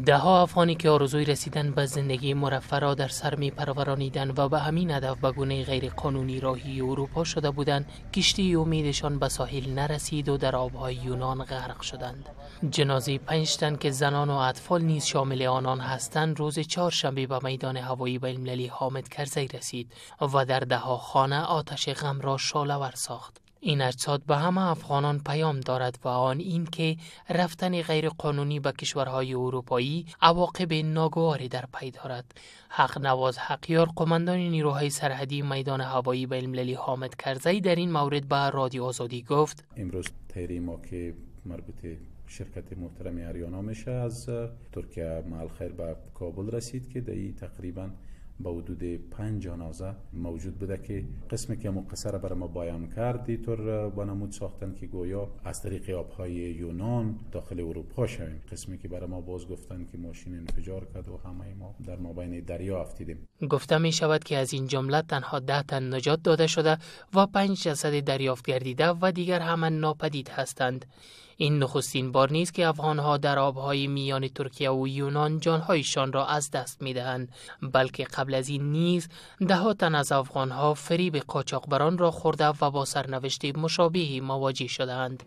ده‌ها افغانی که آرزوی رسیدن به زندگی مرفه را در سر می پرورانیدند و به همین هدف به گونه غیر قانونی راهی اروپا شده بودند، کشتی امیدشان به ساحل نرسید و در آبهای یونان غرق شدند. جنازه 5 تن که زنان و اطفال نیز شامل آنان هستند روز چهارشنبه به میدان هوایی بین‌المللی حامد کرزی رسید و در ده‌ها خانه آتش غم را شعله‌ور ساخت. این اجساد به همه افغانان پیام دارد و آن این که رفتن غیر قانونی به کشورهای اروپایی عواقب ناگواری در پی دارد. حق نواز حقیار، قماندان نیروهای سرحدی میدان هوایی بین‌المللی حامد کرزی در این مورد به رادیو آزادی گفت: امروز تحریم ما که مربوط شرکت محترم آریانا میشه از ترکیه محل خیر به کابل رسید که در تقریبا با حدود 5 جنازه موجود بوده که قسمی که مقصر برای ما بیان کرد طور بنمود ساختن که گویا از طریق آبهای یونان داخل اروپا شویم. قسمی که برای ما باز گفتن که ماشین انفجار کرد و همه ما در مابین دریا افتیدیم. گفته می شود که از این جمله تنها 10 تن نجات داده شده و 5 جسد دریافت گردیده و دیگر همه ناپدید هستند. این نخستین بار نیست که افغانها در آبهای میان ترکیه و یونان جانهایشان را از دست می دهند، بلکه قبل از این نیز 10 تن از افغانها فریب قاچاقبران را خورده و با سرنوشت مشابهی مواجه شدند.